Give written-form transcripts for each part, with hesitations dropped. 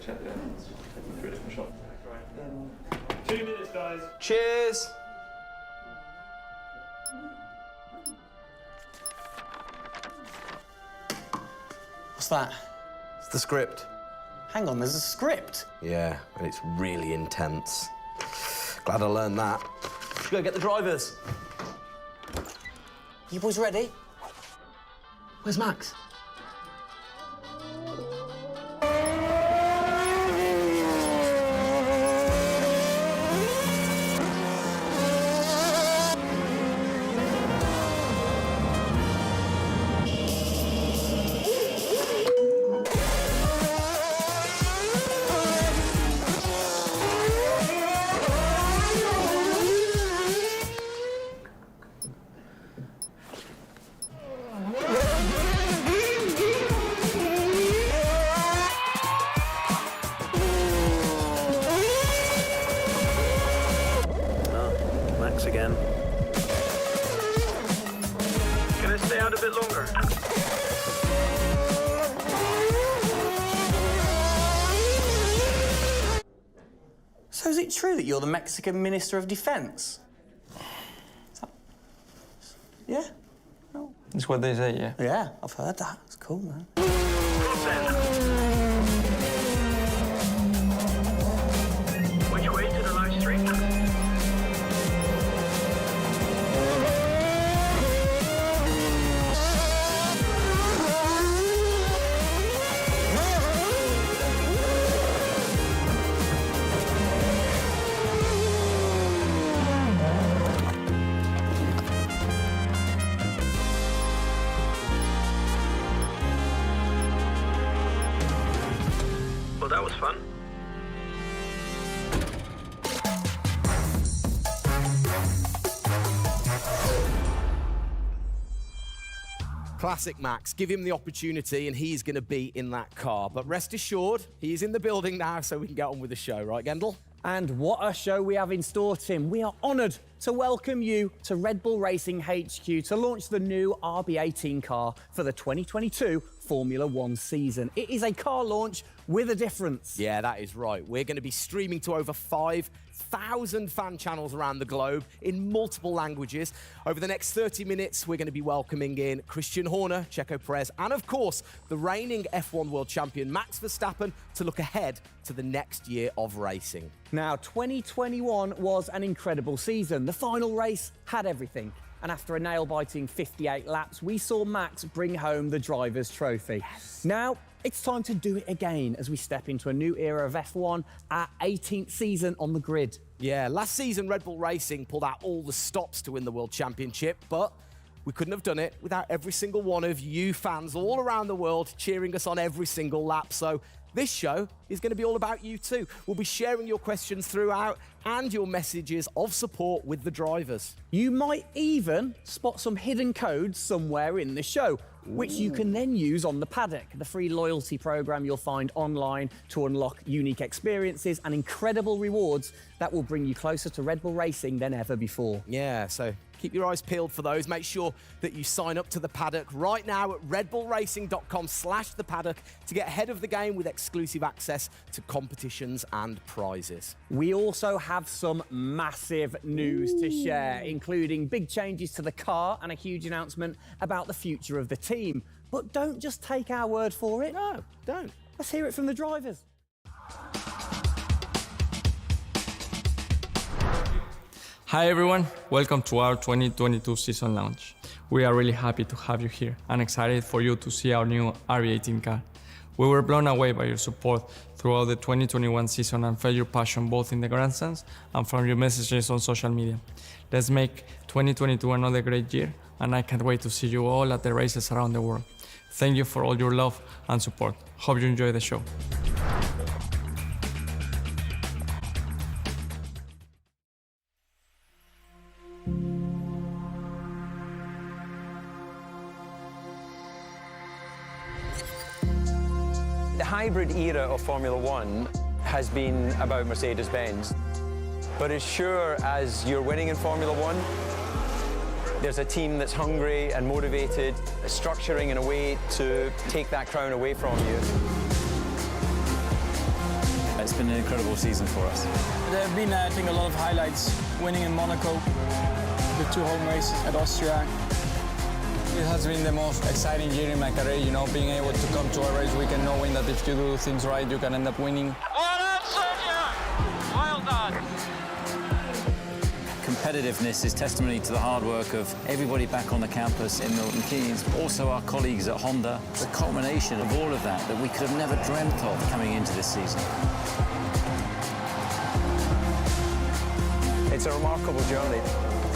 check the ends. Take them through a different shot. Right. 2 minutes, guys. Cheers. What's that? It's the script. Hang on, there's a script. Yeah, and it's really intense. Glad I learned that. Should go get the drivers. You boys ready? Where's Max? Again. Can I stay out a bit longer? So is it true that you're the Mexican Minister of Defense? Yeah? No. That's what they say, yeah. Yeah, I've heard that. It's cool, man. Which way to the live stream? Well, that was fun. Classic Max. Give him the opportunity and he's going to be in that car. But rest assured, he's in the building now, so we can get on with the show. Right, Gendel? And what a show we have in store, Tim. We are honoured to welcome you to Red Bull Racing HQ to launch the new RB18 car for the 2022 Formula One season. It is a car launch with a difference. Yeah, that is right. We're going to be streaming to over 5,000 fan channels around the globe in multiple languages. Over the next 30 minutes, we're going to be welcoming in Christian Horner, Checo Perez, and of course, the reigning F1 world champion Max Verstappen to look ahead to the next year of racing. Now, 2021 was an incredible season. The final race had everything. And after a nail-biting 58 laps, we saw Max bring home the Drivers' Trophy. Yes. Now, it's time to do it again as we step into a new era of F1, our 18th season on the grid. Yeah, last season Red Bull Racing pulled out all the stops to win the World Championship, but we couldn't have done it without every single one of you fans all around the world cheering us on every single lap. So this show is going to be all about you too. We'll be sharing your questions throughout and your messages of support with the drivers. You might even spot some hidden codes somewhere in the show, which you can then use on the paddock, the free loyalty program you'll find online to unlock unique experiences and incredible rewards that will bring you closer to Red Bull Racing than ever before. Yeah, so keep your eyes peeled for those. Make sure that you sign up to the paddock right now at redbullracing.com/thepaddock to get ahead of the game with exclusive access to competitions and prizes. We also have some massive news to share, including big changes to the car and a huge announcement about the future of the team. But don't just take our word for it. No, don't. Let's hear it from the drivers. Hi everyone, welcome to our 2022 season launch. We are really happy to have you here and excited for you to see our new RB18 car. We were blown away by your support throughout the 2021 season and felt your passion both in the grandstands and from your messages on social media. Let's make 2022 another great year, and I can't wait to see you all at the races around the world. Thank you for all your love and support. Hope you enjoy the show. The hybrid era of Formula One has been about Mercedes-Benz. But as sure as you're winning in Formula One, there's a team that's hungry and motivated, structuring in a way to take that crown away from you. It's been an incredible season for us. There have been, I think, a lot of highlights. Winning in Monaco, the 2 home races at Austria. It has been the most exciting year in my career, you know, being able to come to a race weekend knowing that if you do things right, you can end up winning. Well done, Sergio! Well done. Competitiveness is testimony to the hard work of everybody back on the campus in Milton Keynes, also our colleagues at Honda. It's a culmination of all of that we could have never dreamt of coming into this season. It's a remarkable journey.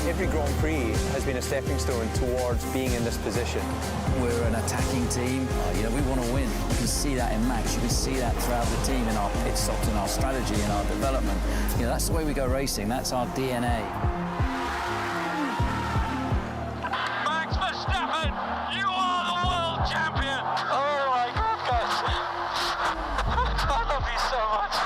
Every Grand Prix has been a stepping stone towards being in this position. We're an attacking team. You know, we want to win. You can see that in Max. You can see that throughout the team, in our pit stops, in our strategy, in our development. You know, that's the way we go racing. That's our DNA. Max Verstappen, you are the world champion! Oh my goodness! I love you so much!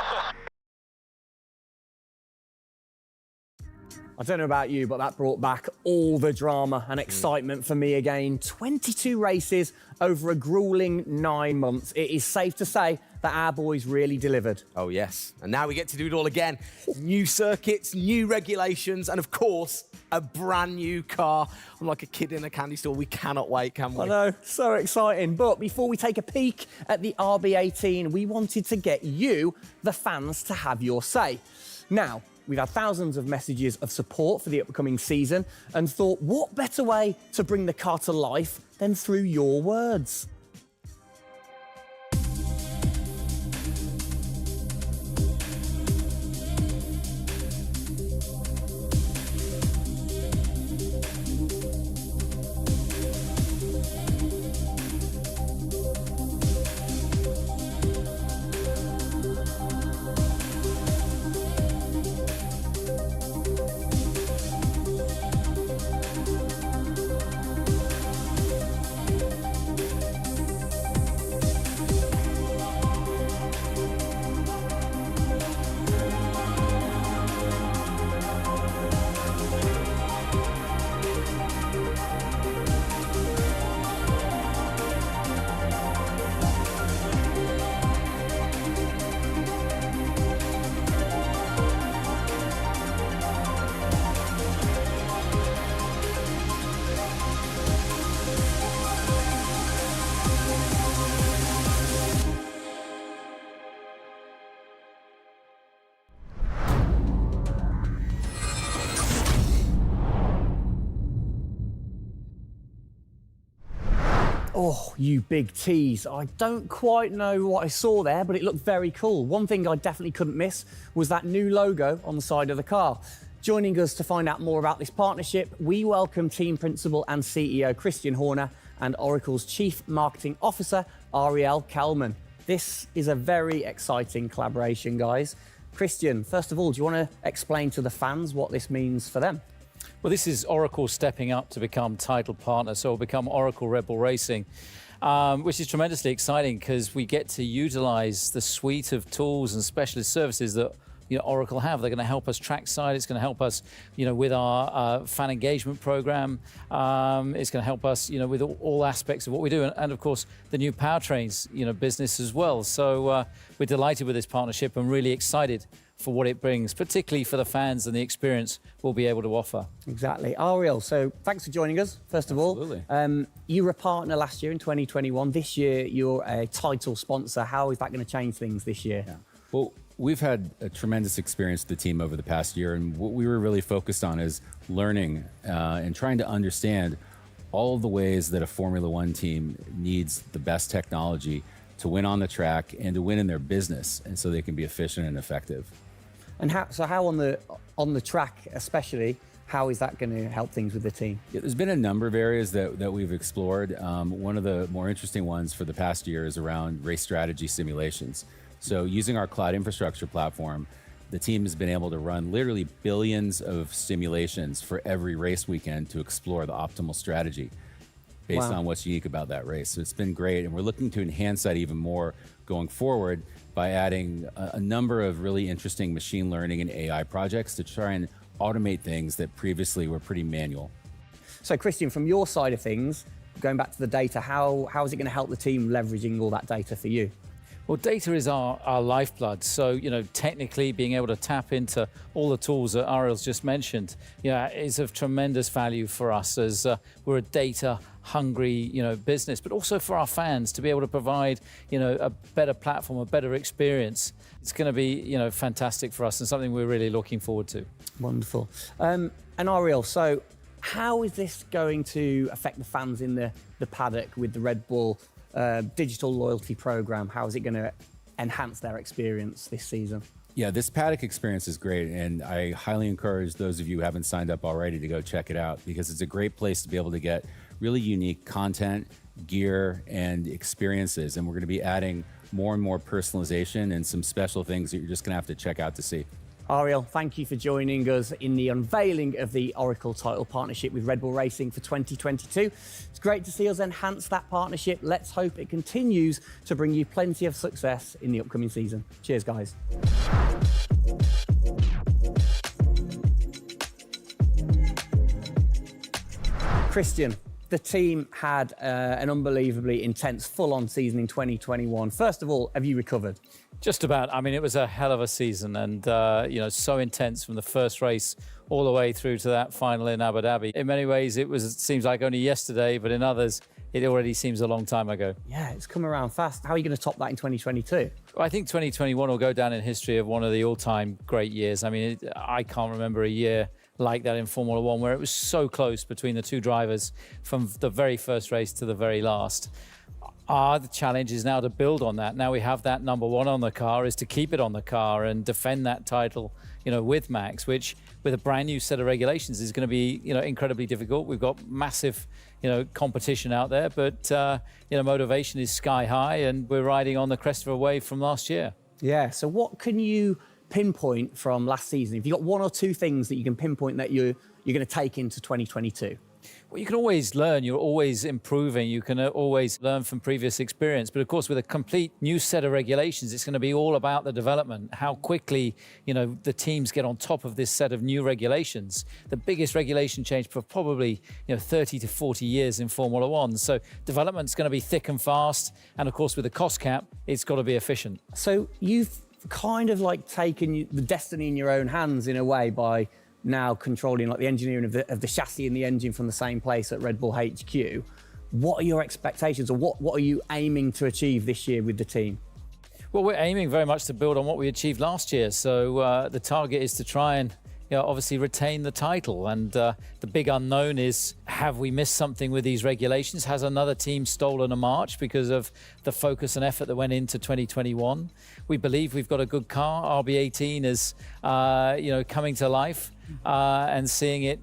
I don't know about you, but that brought back all the drama and excitement for me again. 22 races over a grueling 9 months. It is safe to say that our boys really delivered. Oh yes, and now we get to do it all again. New circuits, new regulations, and of course, a brand new car. I'm like a kid in a candy store. We cannot wait, can we? I know, so exciting. But before we take a peek at the RB18, we wanted to get you, the fans, to have your say. Now, we've had thousands of messages of support for the upcoming season and thought, what better way to bring the car to life than through your words? Oh, you big tease. I don't quite know what I saw there, but it looked very cool. One thing I definitely couldn't miss was that new logo on the side of the car. Joining us to find out more about this partnership, we welcome Team Principal and CEO Christian Horner and Oracle's Chief Marketing Officer, Ariel Kelman. This is a very exciting collaboration, guys. Christian, first of all, do you want to explain to the fans what this means for them? Well, this is Oracle stepping up to become title partner, so it'll become Oracle Red Bull Racing, which is tremendously exciting because we get to utilize the suite of tools and specialist services that Oracle have. They're going to help us trackside. It's going to help us, with our fan engagement program. It's going to help us, with all aspects of what we do, and of course the new powertrains, business as well. So we're delighted with this partnership and really excited for what it brings, particularly for the fans and the experience we'll be able to offer. Exactly. Ariel, so thanks for joining us, first of all. You were a partner last year in 2021. This year, you're a title sponsor. How is that going to change things this year? Yeah. Well, we've had a tremendous experience with the team over the past year, and what we were really focused on is learning and trying to understand all of the ways that a Formula One team needs the best technology to win on the track and to win in their business, and so they can be efficient and effective. And how on the track especially, how is that going to help things with the team? Yeah, there's been a number of areas that we've explored. One of the more interesting ones for the past year is around race strategy simulations. So using our cloud infrastructure platform, the team has been able to run literally billions of simulations for every race weekend to explore the optimal strategy based on what's unique about that race. So it's been great, and we're looking to enhance that even more going forward by adding a number of really interesting machine learning and AI projects to try and automate things that previously were pretty manual. So Christian, from your side of things, going back to the data, how is it going to help the team leveraging all that data for you? Well, data is our lifeblood. So, technically being able to tap into all the tools that Ariel's just mentioned, is of tremendous value for us as we're a data-hungry, business, but also for our fans to be able to provide, a better platform, a better experience. It's going to be, fantastic for us and something we're really looking forward to. Wonderful. And Ariel, so how is this going to affect the fans in the paddock with the Red Bull digital loyalty program? How is it going to enhance their experience this season? Yeah, this paddock experience is great, and I highly encourage those of you who haven't signed up already to go check it out, because it's a great place to be able to get really unique content, gear, and experiences. And we're going to be adding more and more personalization and some special things that you're just going to have to check out to see. Ariel, thank you for joining us in the unveiling of the Oracle title partnership with Red Bull Racing for 2022. It's great to see us enhance that partnership. Let's hope it continues to bring you plenty of success in the upcoming season. Cheers, guys. Christian, the team had an unbelievably intense, full-on season in 2021. First of all, have you recovered? Just about. I mean, it was a hell of a season, and so intense from the first race all the way through to that final in Abu Dhabi. In many ways, it seems like only yesterday, but in others, it already seems a long time ago. Yeah, it's come around fast. How are you going to top that in 2022? Well, I think 2021 will go down in history of one of the all-time great years. I mean, I can't remember a year like that in Formula One where it was so close between the two drivers from the very first race to the very last. The challenge is now to build on that. Now we have that number one on the car, is to keep it on the car and defend that title, with Max, which with a brand new set of regulations is going to be, incredibly difficult. We've got massive, competition out there, but, motivation is sky high, and we're riding on the crest of a wave from last year. Yeah, so what can you pinpoint from last season? If you've got one or two things that you can pinpoint that you're going to take into 2022? Well, you can always learn. You're always improving. You can always learn from previous experience. But of course, with a complete new set of regulations, it's going to be all about the development, how quickly, the teams get on top of this set of new regulations. The biggest regulation change for probably, 30 to 40 years in Formula One. So development's going to be thick and fast. And of course, with the cost cap, it's got to be efficient. So you've kind of like taken the destiny in your own hands in a way by now controlling like the engineering of the chassis and the engine from the same place at Red Bull HQ. What are your expectations, or what are you aiming to achieve this year with the team? Well, we're aiming very much to build on what we achieved last year. So the target is to try and obviously retain the title. And the big unknown is, have we missed something with these regulations? Has another team stolen a march because of the focus and effort that went into 2021? We believe we've got a good car. RB18 is, coming to life. And seeing it,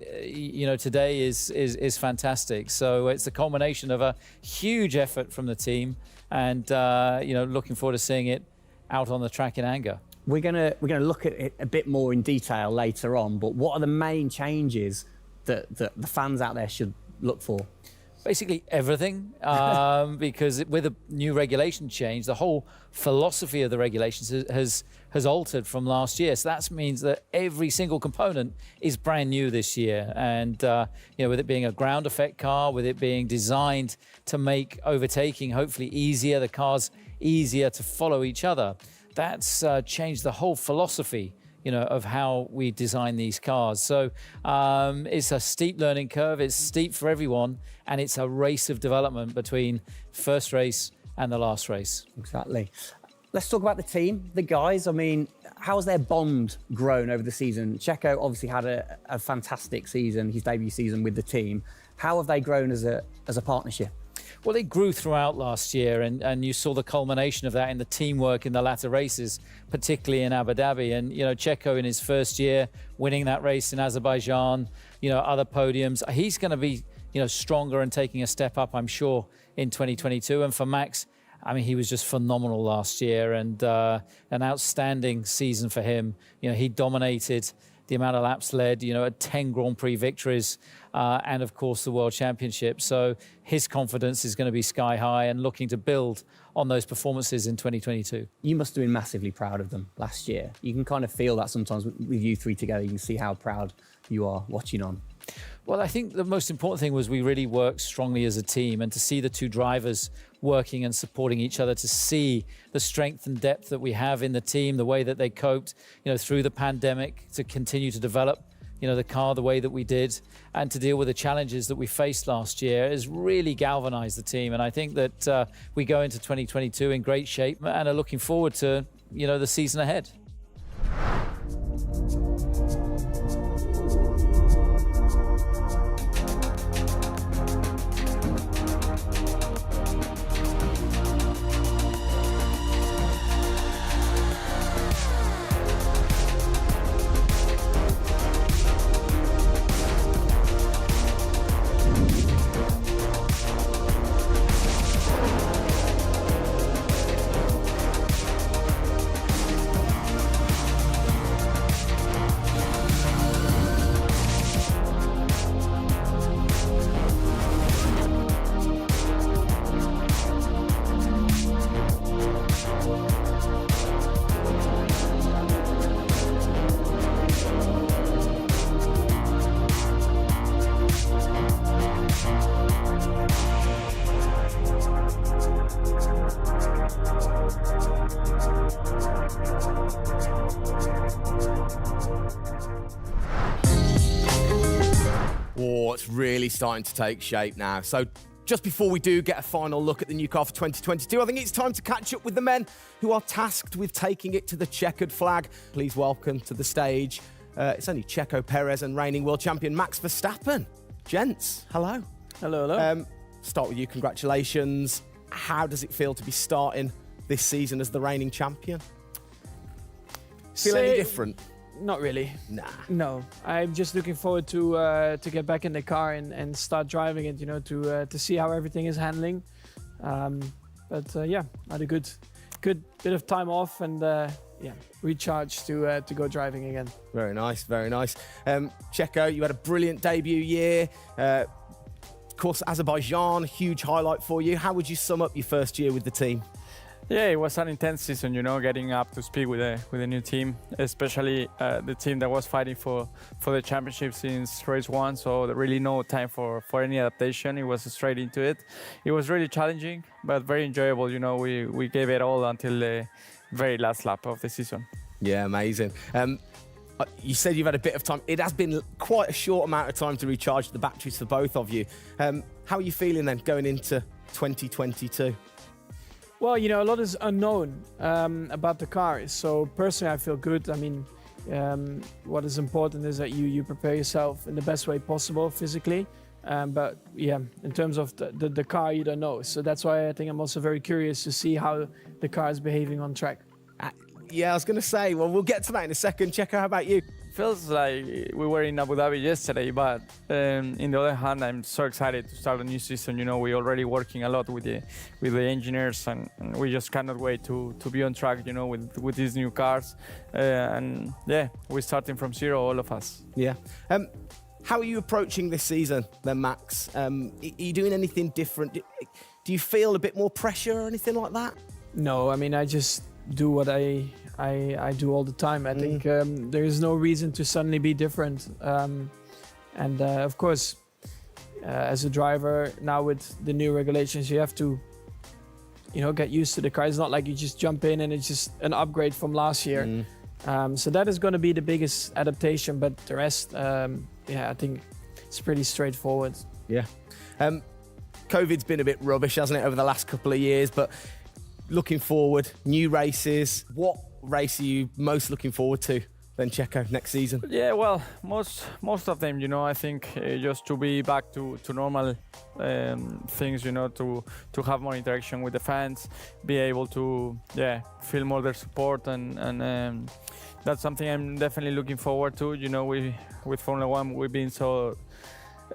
today is fantastic. So it's a culmination of a huge effort from the team, and looking forward to seeing it out on the track in anger. We're gonna look at it a bit more in detail later on, but what are the main changes that the fans out there should look for? Basically everything, because with a new regulation change, the whole philosophy of the regulations has altered from last year. So that means that every single component is brand new this year. And with it being a ground effect car, with it being designed to make overtaking hopefully easier, the cars easier to follow each other, that's changed the whole philosophy of how we design these cars. So it's a steep learning curve, it's steep for everyone, and it's a race of development between first race and the last race. Exactly. Let's talk about the team, the guys. I mean, how's their bond grown over the season? Checo obviously had a fantastic season, his debut season with the team. How have they grown as a partnership? Well, they grew throughout last year, and you saw the culmination of that in the teamwork in the latter races, particularly in Abu Dhabi. And, Checo in his first year, winning that race in Azerbaijan, other podiums. He's going to be, stronger and taking a step up, I'm sure, in 2022. And for Max, I mean, he was just phenomenal last year, and an outstanding season for him. He dominated the amount of laps led, 10 Grand Prix victories, and of course the World Championship. So his confidence is going to be sky high and looking to build on those performances in 2022. You must have been massively proud of them last year. You can kind of feel that sometimes with you three together. You can see how proud you are watching on. Well, I think the most important thing was we really worked strongly as a team, and to see the two drivers working and supporting each other, to see the strength and depth that we have in the team, the way that they coped, through the pandemic, to continue to develop, the car the way that we did, and to deal with the challenges that we faced last year has really galvanized the team. And I think that we go into 2022 in great shape and are looking forward to, the season ahead. Oh, it's really starting to take shape now. So just before we do get a final look at the new car for 2022, I think it's time to catch up with the men who are tasked with taking it to the checkered flag. Please welcome to the stage, it's only Checo Perez and reigning world champion Max Verstappen. Gents, hello. Hello, hello. Start with you, congratulations. How does it feel to be starting this season as the reigning champion? Feel any different? Not really. Nah. No, I'm just looking forward to get back in the car and start driving it. To see how everything is handling. Yeah, I had a good bit of time off and recharge to go driving again. Very nice, very nice. Checo, you had a brilliant debut year. Of course, Azerbaijan, huge highlight for you. How would you sum up your first year with the team? Yeah, it was an intense season, getting up to speed with a new team, especially the team that was fighting for the championship since race one. So there really no time for any adaptation. It was straight into it. It was really challenging, but very enjoyable. We gave it all until the very last lap of the season. Yeah, amazing. You said you've had a bit of time. It has been quite a short amount of time to recharge the batteries for both of you. How are you feeling then going into 2022? Well, a lot is unknown about the car. So personally, I feel good. I mean, what is important is that you prepare yourself in the best way possible physically. But yeah, in terms of the car, you don't know. So that's why I think I'm also very curious to see how the car is behaving on track. Yeah, I was going to say, well, we'll get to that in a second. Checo, how about you? Feels like we were in Abu Dhabi yesterday, but in the other hand, I'm so excited to start a new season. You know, we're already working a lot with the engineers, and we just cannot wait to be on track. You know, with these new cars, and yeah, we're starting from zero, all of us. Yeah. How are you approaching this season, then, Max? Are you doing anything different? Do you feel a bit more pressure or anything like that? No, I mean, I just do what I do all the time. I think there is no reason to suddenly be different. And of course, as a driver, now with the new regulations, you have to, get used to the car. It's not like you just jump in and it's just an upgrade from last year. So that is going to be the biggest adaptation. But the rest, I think it's pretty straightforward. Yeah. COVID's been a bit rubbish, hasn't it, over the last couple of years? But looking forward, new races. What race are you most looking forward to then, Checo, next season? Yeah, well, most of them, I think just to be back to normal things, to have more interaction with the fans, be able to, feel more their support, and that's something I'm definitely looking forward to. With Formula One, we've been so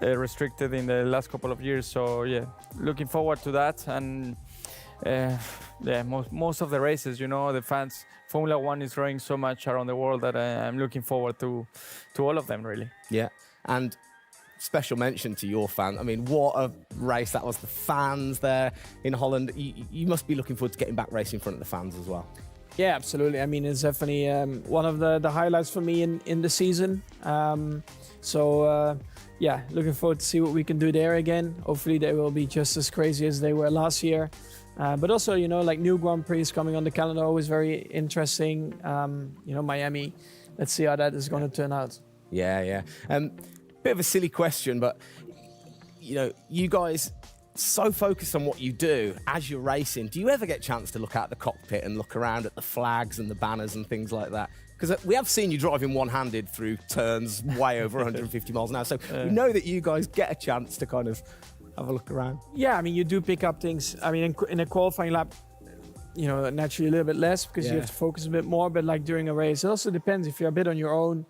restricted in the last couple of years, so yeah, looking forward to that. And most of the races, the fans, Formula One is growing so much around the world that I'm looking forward to all of them, really. Yeah, and special mention to your fan. I mean, what a race that was. The fans there in Holland. You must be looking forward to getting back racing in front of the fans as well. Yeah, absolutely. I mean, it's definitely one of the highlights for me in the season. Looking forward to see what we can do there again. Hopefully they will be just as crazy as they were last year. But also, like new Grand Prix coming on the calendar, always very interesting. Miami. Let's see how that is going to turn out. Yeah. Bit of a silly question, but, you guys so focused on what you do as you're racing. Do you ever get a chance to look out the cockpit and look around at the flags and the banners and things like that? Because we have seen you driving one-handed through turns way over 150 miles an hour. So we know that you guys get a chance to kind of have a look around. Yeah, I mean, you do pick up things. I mean, in a qualifying lap, naturally a little bit less because you have to focus a bit more. But like during a race, it also depends. If you're a bit on your own,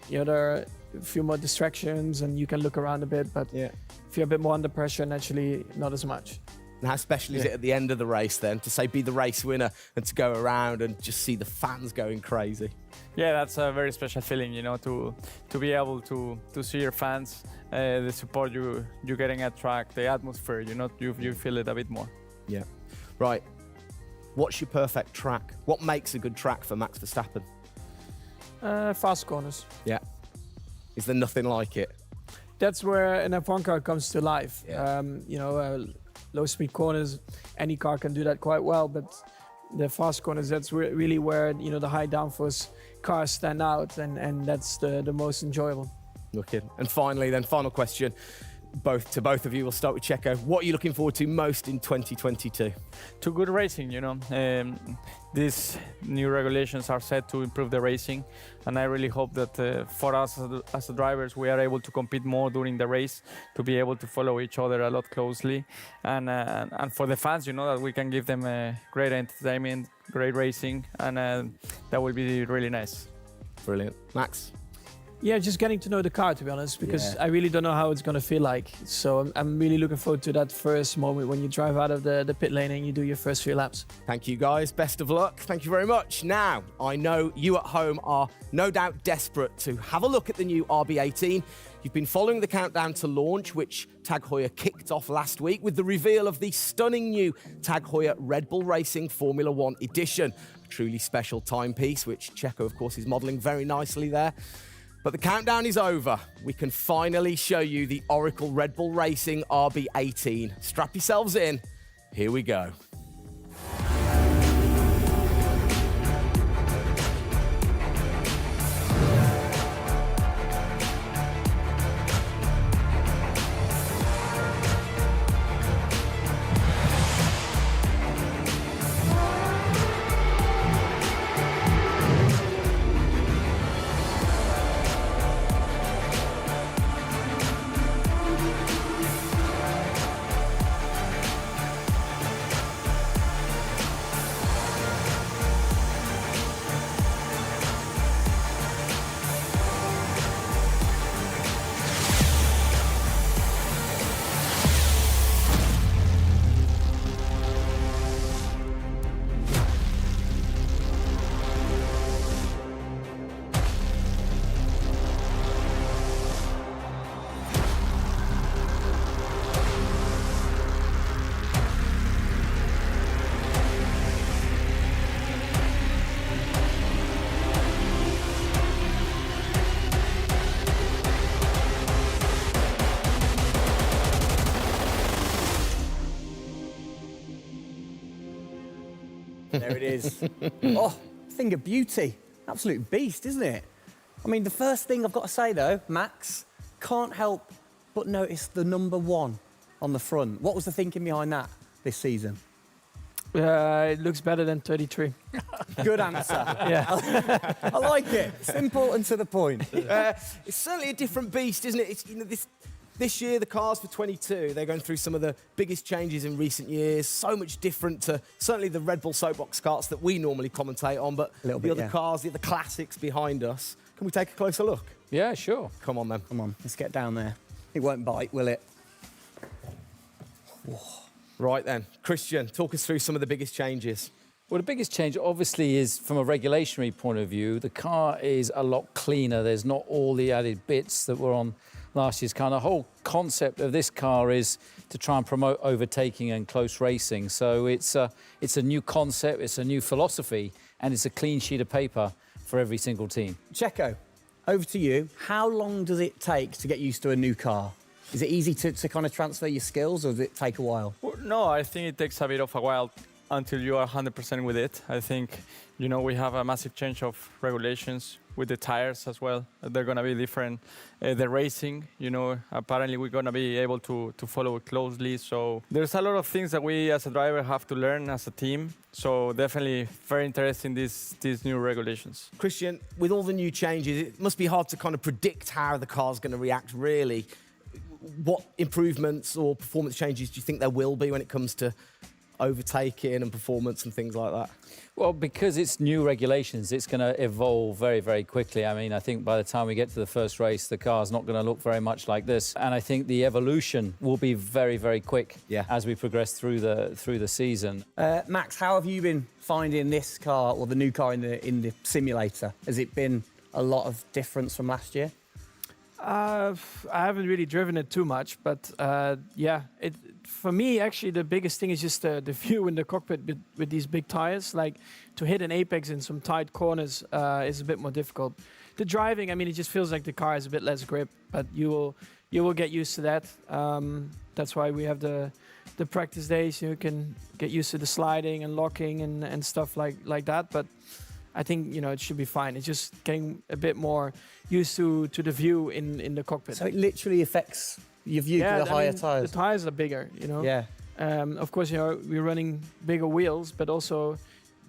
there are a few more distractions and you can look around a bit. But if you're a bit more under pressure, naturally not as much. And how special is it at the end of the race then to be the race winner and to go around and just see the fans going crazy? Yeah, that's a very special feeling, to be able to see your fans, the support you're getting at track, the atmosphere, you feel it a bit more. Yeah. Right. What's your perfect track? What makes a good track for Max Verstappen? Fast corners. Yeah. Is there nothing like it? That's where an F1 car comes to life. Yeah. Low-speed corners, any car can do that quite well, but the fast corners, that's really where, the high downforce cars stand out, and that's the most enjoyable. Okay. And finally, final question, both of you. We'll start with Checo. What are you looking forward to most in 2022? To good racing, these new regulations are set to improve the racing, and I really hope that for us as the drivers, we are able to compete more during the race, to be able to follow each other a lot closely, and for the fans, that we can give them great entertainment, great racing, and that will be really nice. Brilliant. Max? Yeah, just getting to know the car, to be honest, because I really don't know how it's going to feel like. So I'm really looking forward to that first moment when you drive out of the pit lane and you do your first few laps. Thank you, guys. Best of luck. Thank you very much. Now, I know you at home are no doubt desperate to have a look at the new RB18. You've been following the countdown to launch, which Tag Heuer kicked off last week with the reveal of the stunning new Tag Heuer Red Bull Racing Formula One edition. A truly special timepiece, which Checo, of course, is modelling very nicely there. But the countdown is over. We can finally show you the Oracle Red Bull Racing RB18. Strap yourselves in. Here we go. There it is. Oh, thing of beauty. Absolute beast, isn't it? I mean, the first thing I've got to say, though, Max, can't help but notice the number 1 on the front. What was the thinking behind that this season? It looks better than 33. Good answer. Yeah. I like it. Simple and to the point. It's certainly a different beast, isn't it? It's, this year, the cars for 22, they're going through some of the biggest changes in recent years. So much different to certainly the Red Bull soapbox karts that we normally commentate on, but the other cars, the other classics behind us. Can we take a closer look? Yeah, sure. Come on, then. Come on, let's get down there. It won't bite, will it? Right then, Christian, talk us through some of the biggest changes. Well, the biggest change, obviously, is from a regulatory point of view. The car is a lot cleaner. There's not all the added bits that were on last year's car. The whole concept of this car is to try and promote overtaking and close racing. So it's a new concept, it's a new philosophy, and it's a clean sheet of paper for every single team. Checo, over to you. How long does it take to get used to a new car? Is it easy to kind of transfer your skills, or does it take a while? Well, no, I think it takes a bit of a while until you are 100% with it. I think, we have a massive change of regulations with the tires as well. They're going to be different. The racing, apparently we're going to be able to follow it closely. So there's a lot of things that we as a driver have to learn as a team. So definitely very interesting, these new regulations. Christian, with all the new changes, it must be hard to kind of predict how the car's going to react, really. What improvements or performance changes do you think there will be when it comes to overtaking and performance and things like that? Well, because it's new regulations, it's going to evolve very, very quickly. I mean, I think by the time we get to the first race, the car's not going to look very much like this. And I think the evolution will be very, very quick as we progress through the season. Max, how have you been finding this car, or the new car in the simulator? Has it been a lot of difference from last year? I haven't really driven it too much, but for me, actually, the biggest thing is just the view in the cockpit with these big tires. Like, to hit an apex in some tight corners is a bit more difficult. The driving, I mean, it just feels like the car has a bit less grip, but you will get used to that. That's why we have the practice days. You can get used to the sliding and locking and stuff like that. But I think, it should be fine. It's just getting a bit more used to the view in the cockpit. So it literally affects your view to the higher tyres? The tyres are bigger, Yeah. Of course, we're running bigger wheels, but also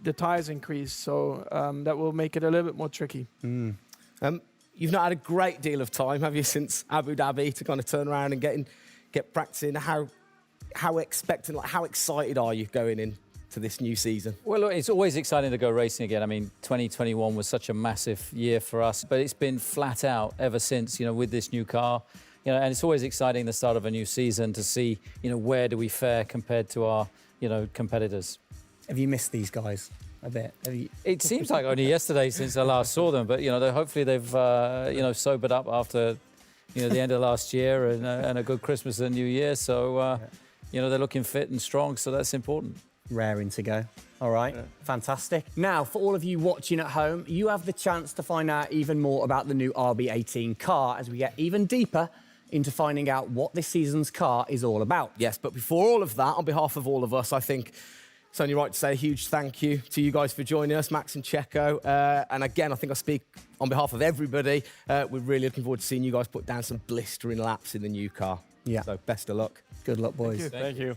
the tyres increase. So that will make it a little bit more tricky. You've not had a great deal of time, have you, since Abu Dhabi to kind of turn around and get practicing? How expectant, how excited are you going in to this new season? Well, look, it's always exciting to go racing again. I mean, 2021 was such a massive year for us, but it's been flat out ever since, with this new car. And it's always exciting the start of a new season to see, where do we fare compared to our, competitors. Have you missed these guys a bit? It seems like only yesterday since I last saw them, but, hopefully they've, sobered up after, the end of last year and a good Christmas and New Year. So, they're looking fit and strong, so that's important. Raring to go. All right, fantastic. Now, for all of you watching at home, you have the chance to find out even more about the new RB18 car as we get even deeper into finding out what this season's car is all about. Yes, but before all of that, on behalf of all of us, I think it's only right to say a huge thank you to you guys for joining us, Max and Checo. And again, I think I speak on behalf of everybody. We're really looking forward to seeing you guys put down some blistering laps in the new car. Yeah. So best of luck. Good luck, boys. Thank you.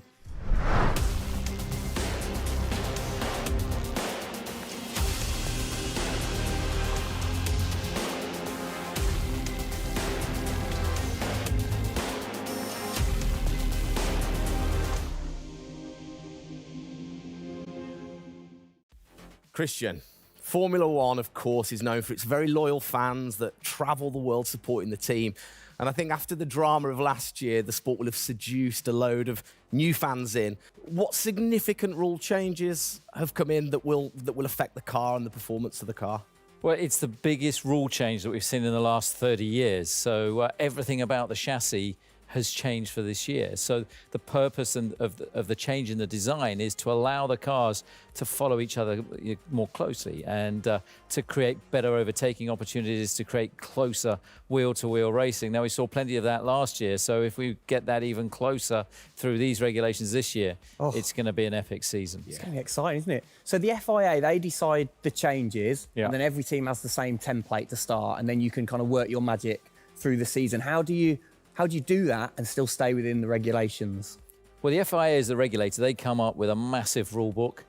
Christian, Formula One, of course, is known for its very loyal fans that travel the world supporting the team. And I think after the drama of last year, the sport will have seduced a load of new fans in. What significant rule changes have come in that will affect the car and the performance of the car? Well, it's the biggest rule change that we've seen in the last 30 years. So everything about the chassis has changed for this year. So the purpose of the change in the design is to allow the cars to follow each other more closely and to create better overtaking opportunities, to create closer wheel-to-wheel racing. Now, we saw plenty of that last year, so if we get that even closer through these regulations this year, it's going to be an epic season. It's going to be exciting, isn't it? So the FIA, they decide the changes, Yeah. and then every team has the same template to start, and then you can kind of work your magic through the season. How do you do that and still stay within the regulations? Well, the FIA is the regulator. They come up with a massive rule book.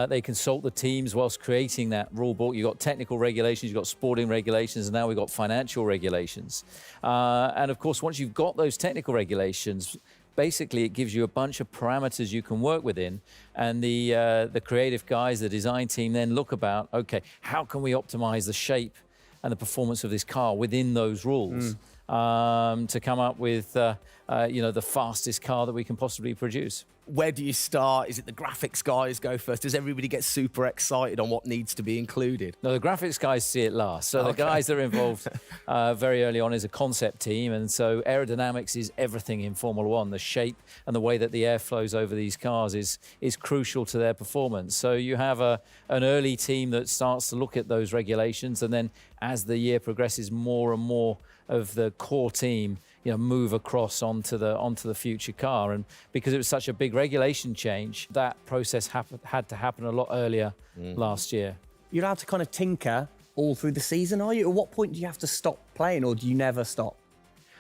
They consult the teams whilst creating that rule book. You've got technical regulations, you've got sporting regulations, and now we've got financial regulations. And of course, once you've got those technical regulations, basically it gives you a bunch of parameters you can work within. And the creative guys, the design team then look about, okay, how can we optimize the shape and the performance of this car within those rules? To come up with, the fastest car that we can possibly produce. Where do you start? Is it the graphics guys go first? Does everybody get super excited on what needs to be included? No, the graphics guys see it last. So the guys that are involved very early on is a concept team. And so aerodynamics is everything in Formula One. The shape and the way that the air flows over these cars is crucial to their performance. So you have an early team that starts to look at those regulations. And then as the year progresses, more and more of the core team move across onto the future car. And because it was such a big regulation change, that process had to happen a lot earlier last year. You're allowed to kind of tinker all through the season, are you? At what point do you have to stop playing, or do you never stop?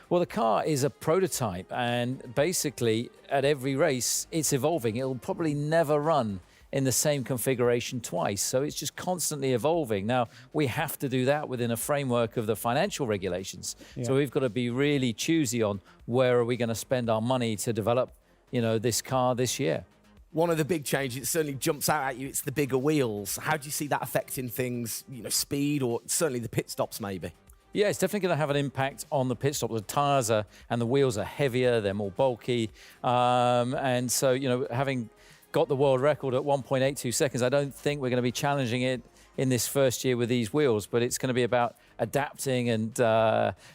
Well, the car is a prototype, and basically at every race it's evolving. It'll probably never run in the same configuration twice. So it's just constantly evolving. Now, we have to do that within a framework of the financial regulations. Yeah. So we've got to be really choosy on where are we going to spend our money to develop, this car this year. One of the big changes, it certainly jumps out at you, it's the bigger wheels. How do you see that affecting things, speed or certainly the pit stops maybe? Yeah, it's definitely going to have an impact on the pit stop. The tyres and the wheels are heavier, they're more bulky. And so, having got the world record at 1.82 seconds. I don't think we're going to be challenging it in this first year with these wheels, but it's going to be about adapting and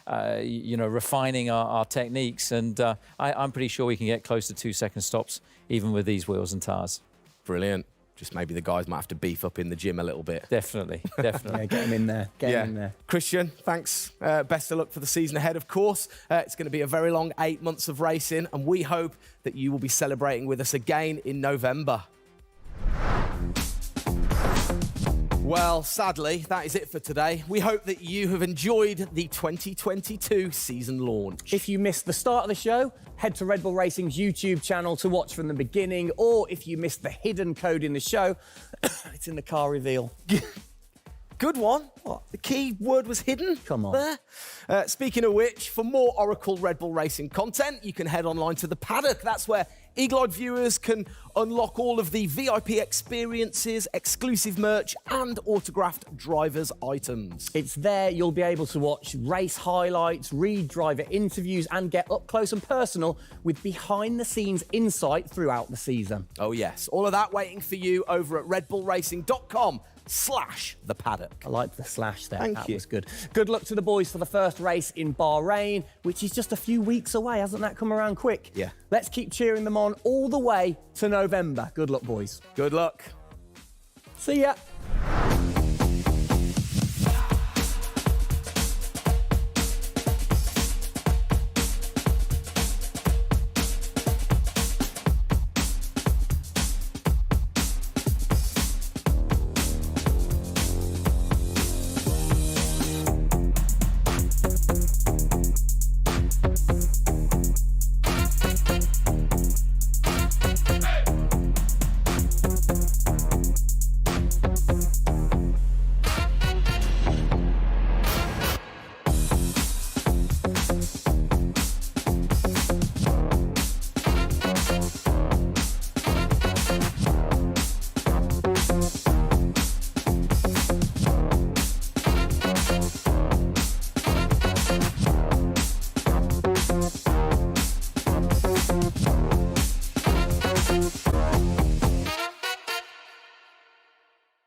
refining our techniques. And I'm pretty sure we can get close to 2-second stops even with these wheels and tyres. Brilliant. Just maybe the guys might have to beef up in the gym a little bit. Definitely. Yeah, get them in there. Get them in there. Christian, thanks. Best of luck for the season ahead, of course. It's going to be a very long 8 months of racing, and we hope that you will be celebrating with us again in November. Well, sadly, that is it for today. We hope that you have enjoyed the 2022 season launch. If you missed the start of the show, head to Red Bull Racing's YouTube channel to watch from the beginning, or if you missed the hidden code in the show, it's in the car reveal. Good one. What? The key word was hidden. Come on. There. Speaking of which, for more Oracle Red Bull Racing content, you can head online to the paddock. That's where eagle-eyed viewers can unlock all of the VIP experiences, exclusive merch, and autographed drivers' items. It's there you'll be able to watch race highlights, read driver interviews, and get up close and personal with behind-the-scenes insight throughout the season. Oh, yes. All of that waiting for you over at redbullracing.com/the paddock. I like the slash there. Thank that you. was good. Good luck to the boys for the first race in Bahrain, which is just a few weeks away. Hasn't that come around quick? Yeah. Let's keep cheering them on all the way to November. Good luck, boys. Good luck. See ya.